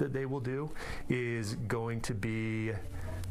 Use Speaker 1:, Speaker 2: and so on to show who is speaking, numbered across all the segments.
Speaker 1: that they will do is going to be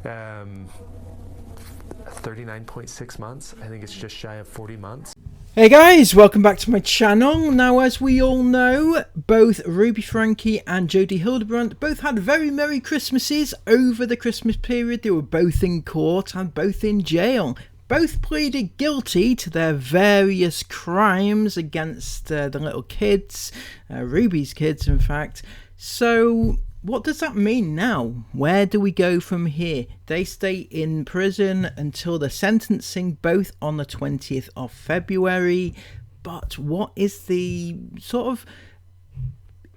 Speaker 1: 39.6 months. I think it's just shy of 40 months.
Speaker 2: Hey guys, welcome back to my channel. Now, as we all know, both Franke and Jodi Hildebrandt both had very Merry Christmases over the Christmas period. They were both in court and both in jail. Both pleaded guilty to their various crimes against the little kids, Ruby's kids in fact. So what does that mean now? Where do we go from here? They stay in prison until the sentencing, both on the 20th of February. But what is the sort of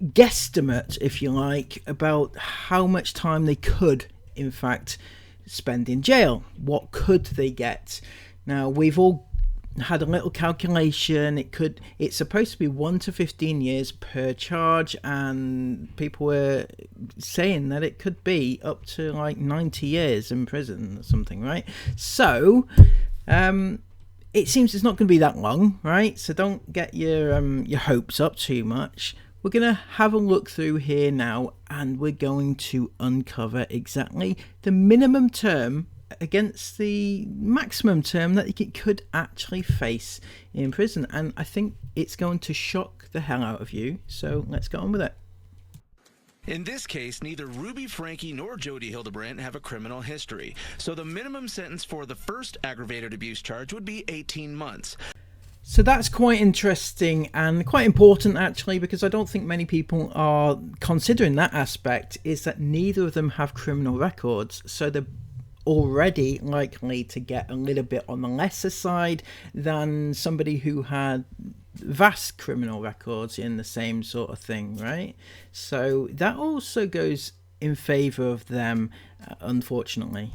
Speaker 2: guesstimate, if you like, about how much time they could, in fact, spend in jail? What could they get? Now, we've all had a little calculation. It's supposed to be 1 to 15 years per charge, and people were saying that it could be up to like 90 years in prison or something, right? So it seems it's not going to be that long, right? So don't get your hopes up too much. We're going to have a look through here now, and we're going to uncover exactly the minimum term against the maximum term that it could actually face in prison. And I think it's going to shock the hell out of you. So let's get on with it.
Speaker 3: In this case, neither Ruby Franke nor Jodi Hildebrandt have a criminal history. So the minimum sentence for the first aggravated abuse charge would be 18 months.
Speaker 2: So that's quite interesting and quite important actually, because I don't think many people are considering that aspect, is that neither of them have criminal records. So they're already likely to get a little bit on the lesser side than somebody who had vast criminal records in the same sort of thing, right? So that also goes in favor of them, unfortunately.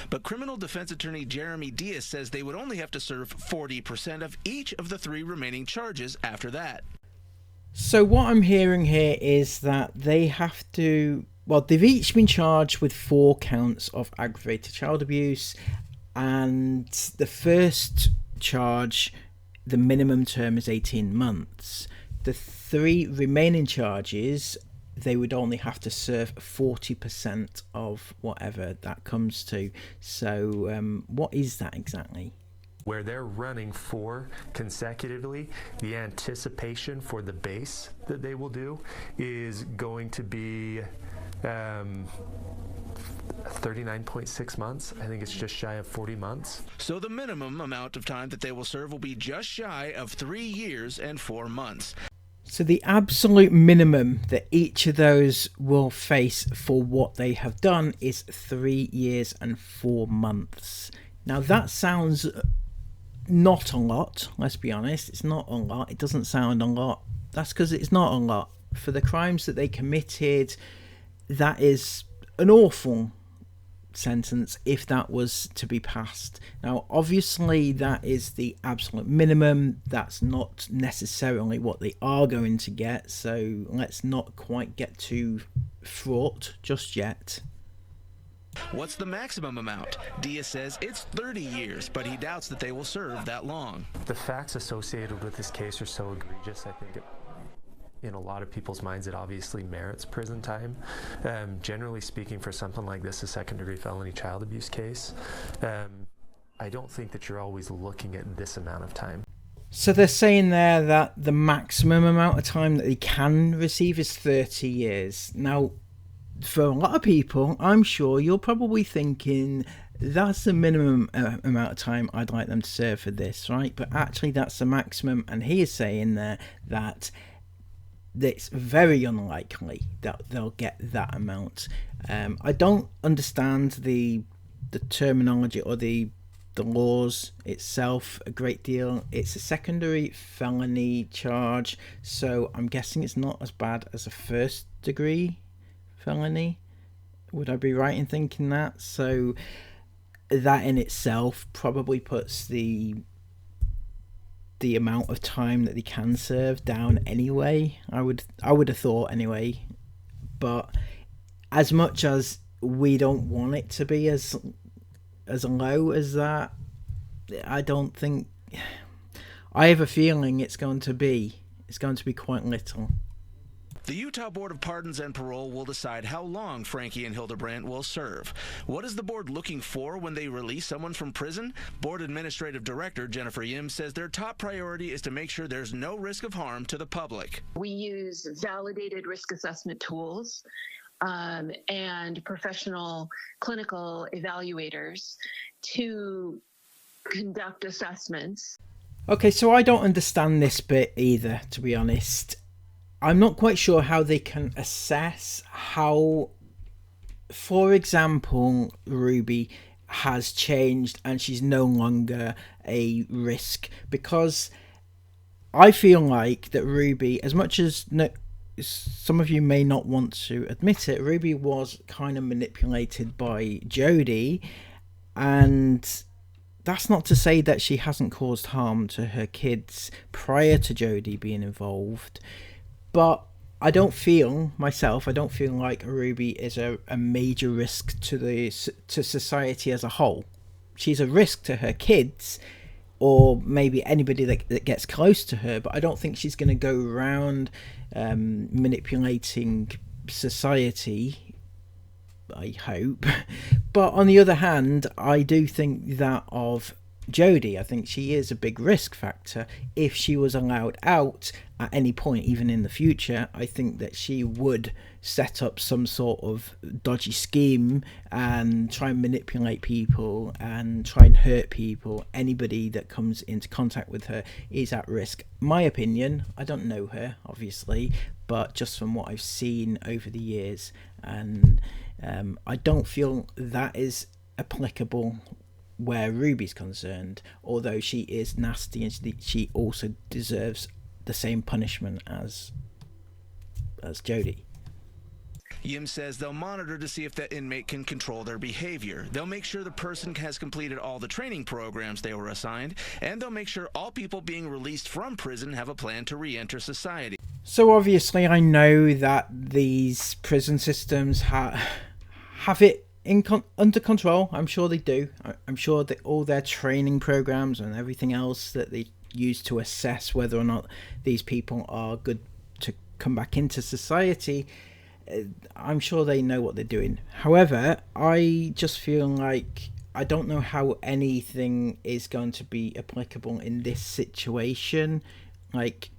Speaker 3: But criminal defense attorney Jeremy Diaz says they would only have to serve 40% of each of the 3 remaining charges after that.
Speaker 2: So what I'm hearing here is that they have to, well, they've each been charged with 4 counts of aggravated child abuse, and the first charge, the minimum term is 18 months. The 3 remaining charges, they would only have to serve 40% of whatever that comes to. So what is that exactly?
Speaker 1: Where they're running 4 consecutively, the anticipation for the base that they will do is going to be 39.6 months. I think it's just shy of 40 months.
Speaker 3: So the minimum amount of time that they will serve will be just shy of 3 years and 4 months.
Speaker 2: So the absolute minimum that each of those will face for what they have done is 3 years and 4 months. Now that sounds not a lot, let's be honest. It's not a lot. It doesn't sound a lot. That's because it's not a lot. For the crimes that they committed, that is an awful sentence if that was to be passed. Now obviously that is the absolute minimum. That's not necessarily what they are going to get, so let's not quite get too fraught just yet.
Speaker 3: What's the maximum amount? Diaz says it's 30 years, but he doubts that they will serve that long.
Speaker 1: The facts associated with this case are so egregious, I think in a lot of people's minds it obviously merits prison time. Generally speaking, for something like this, a second-degree felony child abuse case, I don't think that you're always looking at this amount of time.
Speaker 2: So they're saying there that the maximum amount of time that they can receive is 30 years. Now, for a lot of people, I'm sure you're probably thinking that's the minimum amount of time I'd like them to serve for this, right? But actually that's the maximum, and he is saying there that it's very unlikely that they'll get that amount. I don't understand the terminology or the laws itself a great deal. It's a secondary felony charge, so I'm guessing it's not as bad as a first degree felony. Would I be right in thinking that? So that in itself probably puts the amount of time that they can serve down anyway. I would have thought anyway. But as much as we don't want it to be as low as that, I don't think, I have a feeling it's going to be quite little.
Speaker 3: The Utah Board of Pardons and Parole will decide how long Franke and Hildebrandt will serve. What is the board looking for when they release someone from prison? Board Administrative Director Jennifer Yim says their top priority is to make sure there's no risk of harm to the public.
Speaker 4: We use validated risk assessment tools and professional clinical evaluators to conduct assessments.
Speaker 2: Okay, so I don't understand this bit either, to be honest. I'm not quite sure how they can assess how, for example, Ruby has changed and she's no longer a risk, because I feel like that Ruby, as much as some of you may not want to admit it, Ruby was kind of manipulated by Jodi, and that's not to say that she hasn't caused harm to her kids prior to Jodi being involved. But I don't feel like Ruby is a major risk to society as a whole. She's a risk to her kids, or maybe anybody that gets close to her, but I don't think she's going to go around manipulating society, I hope. But on the other hand, I do think that of Jodi. I think she is a big risk factor. If she was allowed out at any point, even in the future, I think that she would set up some sort of dodgy scheme and try and manipulate people and try and hurt people. Anybody that comes into contact with her is at risk. My opinion, I don't know her, obviously, but just from what I've seen over the years, and I don't feel that is applicable where Ruby's concerned, although she is nasty and she also deserves the same punishment as Jodi.
Speaker 3: Yim says they'll monitor to see if the inmate can control their behavior. They'll make sure the person has completed all the training programs they were assigned, and they'll make sure all people being released from prison have a plan to re-enter society.
Speaker 2: So obviously I know that these prison systems have it under control. I'm sure they do. I'm sure that all their training programs and everything else that they use to assess whether or not these people are good to come back into society, I'm sure they know what they're doing. However, I just feel like I don't know how anything is going to be applicable in this situation. Like,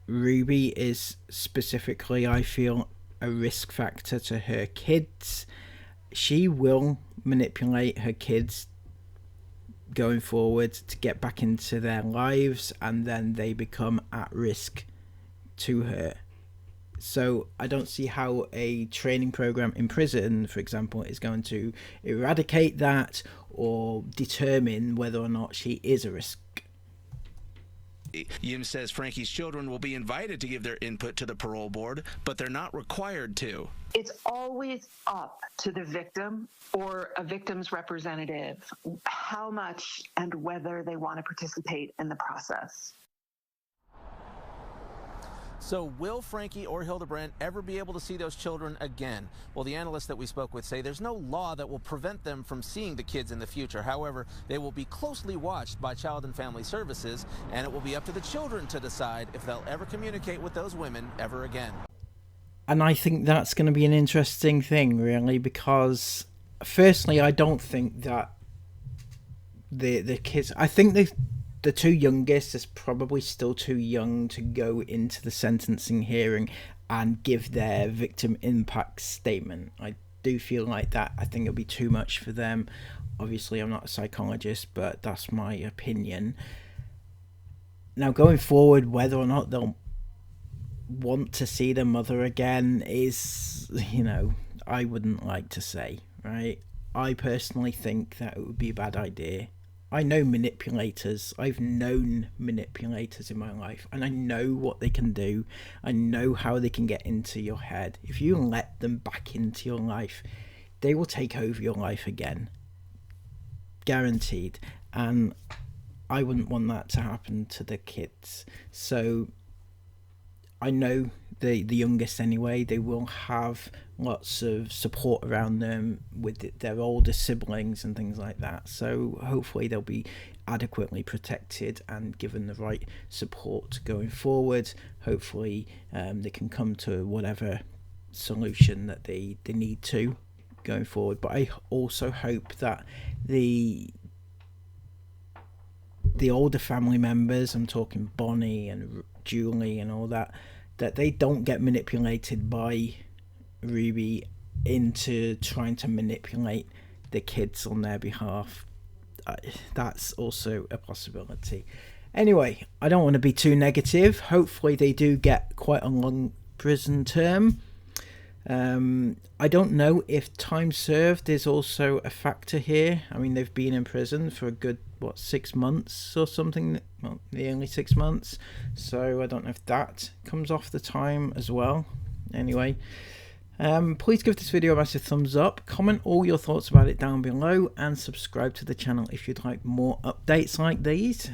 Speaker 2: Ruby is specifically, I feel, a risk factor to her kids. She will manipulate her kids going forward to get back into their lives, and then they become at risk to her. So I don't see how a training program in prison, for example, is going to eradicate that or determine whether or not she is a risk.
Speaker 3: Yim says Franke's children will be invited to give their input to the parole board, but they're not required to.
Speaker 4: It's always up to the victim or a victim's representative how much and whether they want to participate in the process.
Speaker 3: So will Franke or Hildebrandt ever be able to see those children again? Well, the analysts that we spoke with say there's no law that will prevent them from seeing the kids in the future. However, they will be closely watched by Child and Family Services, and it will be up to the children to decide if they'll ever communicate with those women ever again.
Speaker 2: And I think that's going to be an interesting thing, really, because firstly, I don't think that the kids, I think the two youngest is probably still too young to go into the sentencing hearing and give their victim impact statement. I do feel like that. I think it'll be too much for them. Obviously, I'm not a psychologist, but that's my opinion. Now, going forward, whether or not they'll want to see their mother again is, I wouldn't like to say, right? I personally think that it would be a bad idea. I know manipulators. I've known manipulators in my life, and I know what they can do. I know how they can get into your head. If you let them back into your life, they will take over your life again. Guaranteed. And I wouldn't want that to happen to the kids. So I know the youngest anyway, they will have lots of support around them with their older siblings and things like that. So hopefully they'll be adequately protected and given the right support going forward. Hopefully they can come to whatever solution that they need to going forward. But I also hope that the older family members, I'm talking Bonnie and Julie and all that, that they don't get manipulated by Ruby into trying to manipulate the kids on their behalf. That's also a possibility. Anyway, I don't want to be too negative. Hopefully they do get quite a long prison term. I don't know if time served is also a factor here. I mean, they've been in prison for a good 6 months or something, well, nearly 6 months, so I don't know if that comes off the time as well. Anyway, please give this video a massive thumbs up, comment all your thoughts about it down below, and subscribe to the channel if you'd like more updates like these.